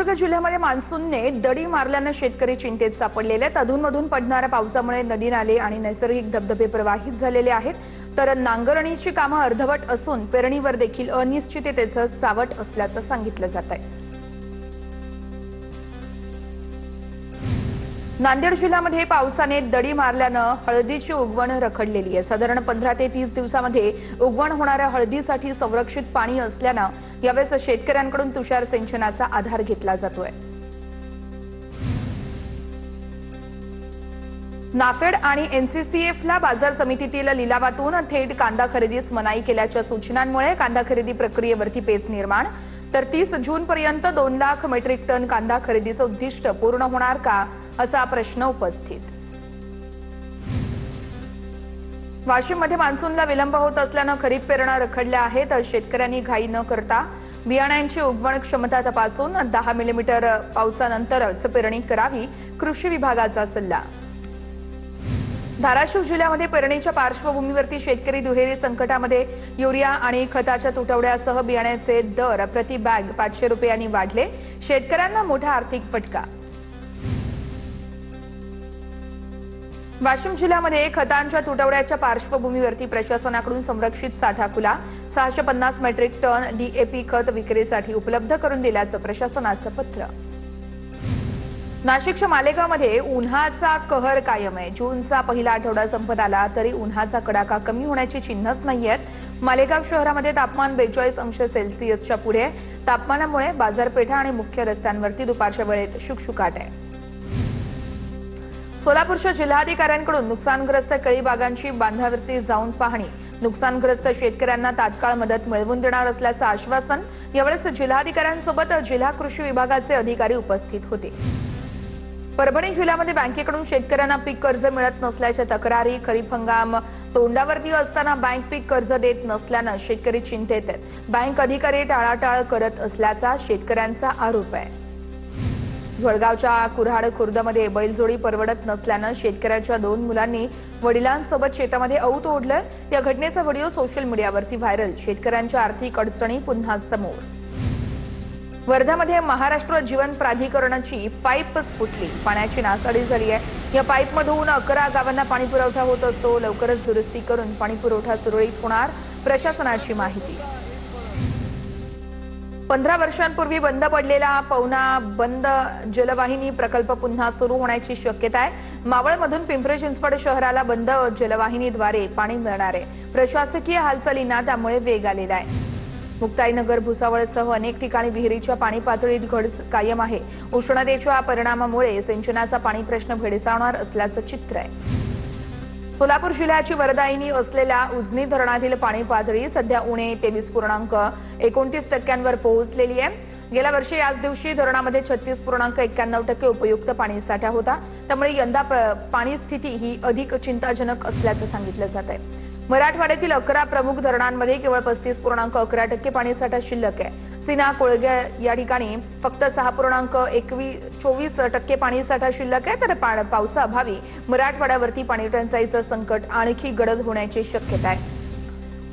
सिंधुदुर्ग जिल्ह्यामध्ये मान्सूनने दडी मारल्याने शेतकरी चिंतेत सापडलेले आहेत। अधूनमधून पडणाऱ्या पावसामुळे नदी नाले आणि नैसर्गिक धबधबे प्रवाहित झालेले आहेत, तर नांगरणीची कामं अर्धवट असून पेरणीवर देखील अनिश्चिततेचं सावट असल्याचं सांगितलं जात आहे। नांदेड जिल्ह्यामध्ये पावसाने दडी मारल्यानं हळदीची उगवण रखडलेली आहे। साधारण 15 ते 30 दिवसांमध्ये उगवण होणाऱ्या हळदीसाठी संरक्षित पाणी असल्यानं यावेळेस शेतकऱ्यांकडून तुषार सिंचनाचा आधार घेतला जातोय। नाफेड आणि एनसीसीएफला बाजार समितीतील लिलावातून थेट कांदा खरेदीस मनाई केल्याच्या सूचनांमुळे कांदा खरेदी प्रक्रियेवरती पेच निर्माण। तर 30 जून पर्यंत 2 लाख मेट्रिक टन कांदा खरेदीचं उद्दिष्ट पूर्ण होणार का, असा प्रश्न उपस्थित। वाशिममध्ये मान्सूनला विलंब होत असल्यानं खरीप पेरण्या रखडल्या आहेत। शेतकऱ्यांनी घाई न करता बियाण्यांची उगवण क्षमता तपासून 10 मिलीमीटर पावसानंतरच पेरणी करावी, कृषी विभागाचा सल्ला। धाराशिव जिल्ह्यामध्ये पेरणीच्या पार्श्वभूमीवरती शेतकरी दुहेरी संकटामध्ये। युरिया आणि खताच्या तुटवड्यासह बियाण्याचे दर प्रति बॅग 500 रुपयांनी वाढले, शेतकऱ्यांना मोठा आर्थिक फटका। वाशिम जिल्ह्यामध्ये खतांच्या तुटवड्याच्या पार्श्वभूमीवरती प्रशासनाकडून संरक्षित साठा खुला। 650 मेट्रिक टन डीएपी खत विक्रीसाठी उपलब्ध करून दिल्याचं प्रशासनाचं पत्र। नाशिकच्या मालेगावमध्ये उन्हाचा कहर कायम आहे। जूनचा पहिला आठवडा संपत आला तरी उन्हाचा कडाका कमी होण्याची चिन्हच नाहीयेत। मालेगाव शहरामध्ये तापमान 42 अंश सेल्सिअसच्या पुढे। तापमानामुळे बाजारपेठा आणि मुख्य रस्त्यांवरती दुपारच्या वेळेत शुकशुकाट आहे। सोलापूरच्या जिल्हाधिकाऱ्यांकडून नुकसानग्रस्त केळी बागांची बांधावरती जाऊन पाहणी। नुकसानग्रस्त शेतकऱ्यांना तात्काळ मदत मिळवून देणार असल्याचं आश्वासन। यावेळेस जिल्हाधिकाऱ्यांसोबत जिल्हा कृषी विभागाचे अधिकारी उपस्थित होते। परभणी जिल्ह्यामध्ये बँकेकडून शेतकऱ्यांना पीक कर्ज मिळत नसल्याच्या तक्रारी। खरीप हंगाम तोंडावरती असताना बँक पीक कर्ज देत नसल्यानं शेतकरी चिंतेत आहेत। बँक अधिकारी टाळाटाळ करत असल्याचा शेतकऱ्यांचा आरोप आहे। जळगावच्या कुऱ्हाड खुर्दमध्ये बैलजोडी परवडत नसल्यानं शेतकऱ्याच्या 2 मुलांनी वडिलांसोबत शेतामध्ये औत ओढलं। या घटनेचा व्हिडिओ सोशल मीडियावरती व्हायरल। शेतकऱ्यांच्या आर्थिक अडचणी पुन्हा समोर। वर्ध्यामध्ये महाराष्ट्र जीवन प्राधिकरणाची पाईप फुटली, पाण्याची नासाडी झाली आहे। या पाईपमधून 11 गावांना पाणी पुरवठा होत असतो। लवकरच दुरुस्ती करून पाणी पुरवठा सुरळीत होणार, प्रशासनाची माहिती। 15 वर्षांपूर्वी बंद पडलेला पवना बंद जलवाहिनी प्रकल्प पुन्हा सुरू होण्याची शक्यता आहे। मावळमधून पिंपरी चिंचवड शहराला बंद जलवाहिनीद्वारे पाणी मिळणार आहे। प्रशासकीय हालचालींना त्यामुळे वेग आलेला आहे। मुक्ताईनगर भुसावळसह अनेक ठिकाणी विहिरीच्या पाणी पातळीत घट कायम आहे। उष्णतेच्या परिणामामुळे सिंचनाचा पाणी प्रश्न भेडसावणार असल्याचं चित्र आहे। सोलापूर जिल्ह्याची वरदायिनी असलेल्या उजनी धरणातील पाणी पातळी सध्या उणे 23.29% पोहोचलेली आहे। गेल्या वर्षी याच दिवशी धरणामध्ये 36.91% उपयुक्त पाणीसाठा होता। त्यामुळे यंदा पाणी स्थिती ही अधिक चिंताजनक असल्याचं सांगितलं जात आहे। मराठवाड्यातील 11 प्रमुख धरणांमध्ये केवळ 35.11% पाणीसाठा शिल्लक आहे। सीना कोळगे या ठिकाणी फक्त 6.24% पाणीसाठा शिल्लक आहे। तर पावसाअभावी मराठवाड्यावरती पाणी टंचाईचं संकट आणखी गडद होण्याची शक्यता आहे।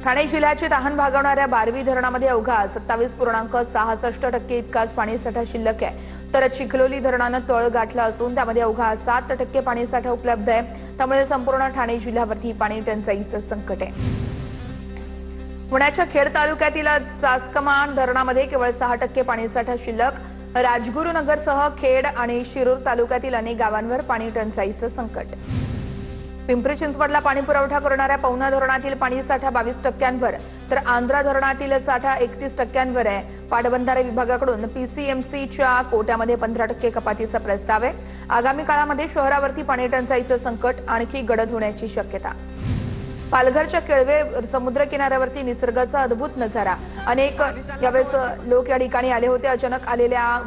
ठाणे जिल्ह्याचे तहान भागवणाऱ्या बारवी धरणामध्ये अवघा 27.66% इतकाच पाणीसाठा शिल्लक आहे। तर चिखलोली धरणानं तळ गाठला असून त्यामध्ये अवघा 7% पाणीसाठा उपलब्ध आहे। त्यामुळे संपूर्ण ठाणे जिल्ह्यावरती पाणी टंचाईचं संकट आहे। पुण्याच्या खेड तालुक्यातील चासकमान धरणामध्ये केवळ 6% पाणीसाठा शिल्लक। राजगुरुनगरसह खेड आणि शिरूर तालुक्यातील अनेक गावांवर पाणी टंचाईचं संकट। पिंपरी चिंचवडला पाणी पुरवठा करणाऱ्या पवना धरणातील पाणीसाठा 22%वर, तर आंध्रा धरणातील साठा 31%वर आहे। पाटबंधारे विभागाकडून पीसीएमसीच्या कोट्यामध्ये 15% कपातीचा प्रस्ताव आहे। आगामी काळामध्ये शहरावरती पाणी टंचाईचं संकट आणखी गडद होण्याची शक्यता। पालघरच्या केळवे समुद्र किनाऱ्यावरती निसर्गाचा अद्भुत नजारा। अनेक यावेळेस लोक या ठिकाणी आले होते। अचानक आलेल्या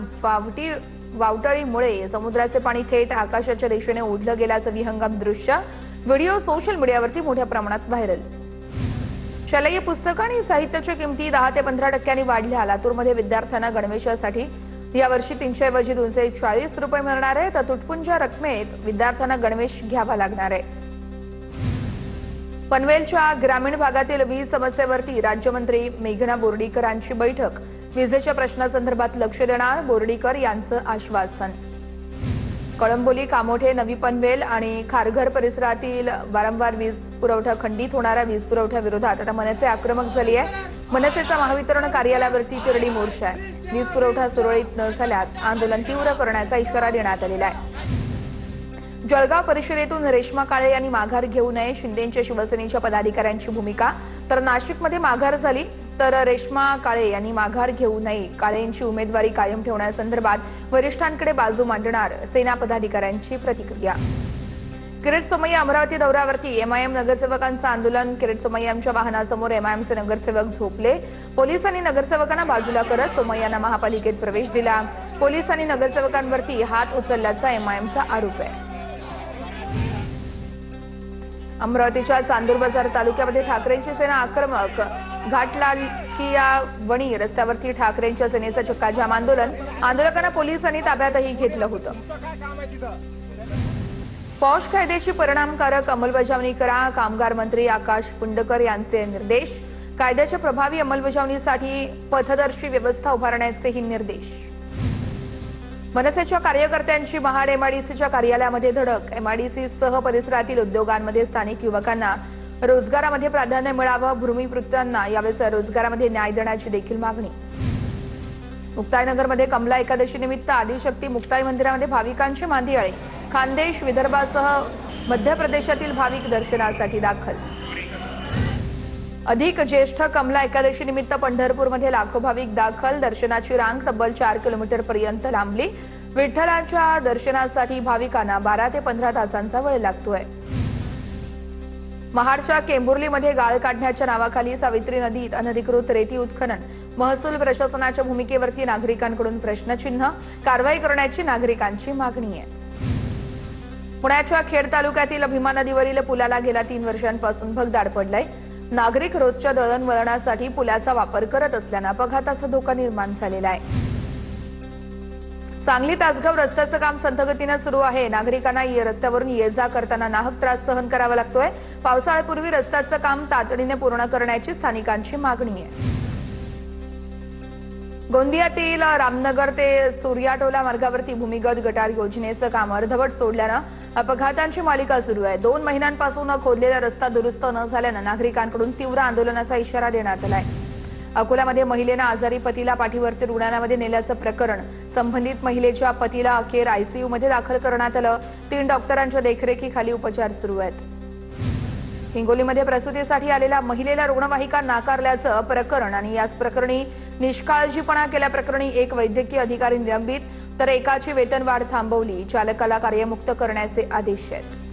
वावटळीमुळे समुद्राचे पाणी थेट आकाशाच्या दिशेने ओढलं गेल्याचं विहंगम दृश्य। व्हिडिओ सोशल मीडियावरती मोठ्या प्रमाणात व्हायरल। शालेय पुस्तकं आणि साहित्याच्या किमती 10 ते 15% वाढल्या। लातूरमध्ये विद्यार्थ्यांना गणवेशासाठी यावर्षी 300 ऐवजी 240 रुपये मिळणार आहेत। तर तुटपुंज्या रकमेत विद्यार्थ्यांना गणवेश घ्यावा लागणार आहे। पनवेलच्या ग्रामीण भागातील वीज समस्येवरती राज्यमंत्री मेघना बोर्डीकरांची बैठक. विजेच्या प्रश्नासंदर्भात लक्ष देणार बोर्डीकर यांचं आश्वासन. कळंबोली, कामोठे, नवी पनवेल आणि खारघर परिसरातील वारंवार वीज पुरवठा खंडित होणाऱ्या वीज पुरवठ्याविरोधात आता मनसे आक्रमक झाली आहे. मनसेचा महावितरण कार्यालयावरती तिरडी मोर्चा आहे. वीज पुरवठा सुरळीत न झाल्यास आंदोलन तीव्र करण्याचा इशारा देण्यात आलेला आहे. जळगाव परिषदेतून रेश्मा काळे यांनी माघार घेऊ नये, शिंदेच्या शिवसेनेच्या पदाधिकाऱ्यांची भूमिका. तर नाशिकमध्ये माघार झाली तर रेश्मा काळे यांनी माघार घेऊ नये, काळेंची उमेदवारी कायम ठेवण्यासंदर्भात वरिष्ठांकडे बाजू मांडणार, सेना पदाधिकाऱ्यांची प्रतिक्रिया. किरीट सोमय्या अमरावती दौऱ्यावरती. एमआयएम नगरसेवकांचं आंदोलन. किरीट सोमय्यांच्या वाहनासमोर एमआयएमचे नगरसेवक झोपले. पोलिसांनी नगरसेवकांना बाजूला करत सोमय्यांना महापालिकेत प्रवेश दिला. पोलिसांनी नगरसेवकांवरती हात उचलल्याचा एमआयएमचा आरोप आहे. अमरावतीच्या चांदूर बाजार तालुक्यामध्ये ठाकरेंची सेना आक्रमक. घाटलाखिया वणी रस्त्यावरती ठाकरेंच्या सेनेचं चक्काजाम आंदोलन. आंदोलकांना पोलिसांनी ताब्यातही घेतलं होतं. पॉश कायद्याची परिणामकारक अंमलबजावणी करा, कामगार मंत्री आकाश फुंडकर यांचे निर्देश. कायद्याच्या प्रभावी अंमलबजावणीसाठी पथदर्शी व्यवस्था उभारण्याचेही निर्देश. मनसेच्या कार्यकर्त्यांची महाड एमआयडीसीच्या कार्यालयामध्ये धडक. एमआयडीसी सह परिसरातील उद्योगांमध्ये स्थानिक युवकांना रोजगारामध्ये प्राधान्य मिळावं, भूमिपुत्रांना यावेळेस रोजगारामध्ये न्याय देण्याची देखील मागणी. मुक्ताईनगरमध्ये कमला एकादशी निमित्त आदिशक्ती मुक्ताई मंदिरामध्ये भाविकांची मांदियाळी. खानदेश, विदर्भासह मध्य प्रदेशातील भाविक दर्शनासाठी दाखल. अधिक ज्येष्ठ कमला एकादशी निमित्त पंढरपूरमध्ये लाखो भाविक दाखल. दर्शनाची रांग तब्बल 4 किलोमीटर पर्यंत लांबली. विठ्ठलाच्या दर्शनासाठी भाविकांना 12 ते 15 तासांचा वेळ लागतोय. महाडच्या केंबुर्लीमध्ये गाळ काढण्याच्या नावाखाली सावित्री नदीत अनधिकृत रेती उत्खनन. महसूल प्रशासनाच्या भूमिकेवरती नागरिकांकडून प्रश्नचिन्ह. कारवाई करण्याची नागरिकांची मागणी आहे. पुण्याच्या खेड तालुक्यातील भीमा नदीवरील पुलाला गेल्या 3 वर्षांपासून भगदाड पडलाय. नागरिक रोजच्या दळणवळणासाठी पुलाचा वापर करत असल्यानं अपघाताचा धोका निर्माण झालेला आहे. सांगली तासगाव रस्त्याचं काम संथगतीनं सुरू आहे. नागरिकांना या रस्त्यावरून ये जा करताना नाहक त्रास सहन करावा लागतोय. पावसाळ्यापूर्वी रस्त्याचं काम तातडीने पूर्ण करण्याची स्थानिकांची मागणी आहे. गोंदियातील रामनगर ते सूर्याटोला मार्गावरती भूमिगत गटार योजनेचं काम अर्धवट सोडल्यानं अपघातांची मालिका सुरू आहे. 2 महिन्यांपासून खोदलेला रस्ता दुरुस्त न झाल्यानं नागरिकांकडून तीव्र आंदोलनाचा इशारा देण्यात आलाय. अकोल्यामध्ये महिलेनं आजारी पतीला पाठीवरती रुग्णालयामध्ये नेल्याचं प्रकरण. संबंधित महिलेच्या पतीला अखेर आयसीयूमध्ये दाखल करण्यात आलं. 3 डॉक्टरांच्या देखरेखीखाली उपचार सुरू आहेत. हिंगोलीमध्ये प्रसूतीसाठी आलेल्या महिलेला रुग्णवाहिका नाकारल्याचं प्रकरण आणि याच प्रकरणी निष्काळजीपणा केल्याप्रकरणी 1 वैद्यकीय अधिकारी निलंबित, तर एकाची वेतनवाढ थांबवली. चालकाला कार्यमुक्त करण्याचे आदेश आहेत.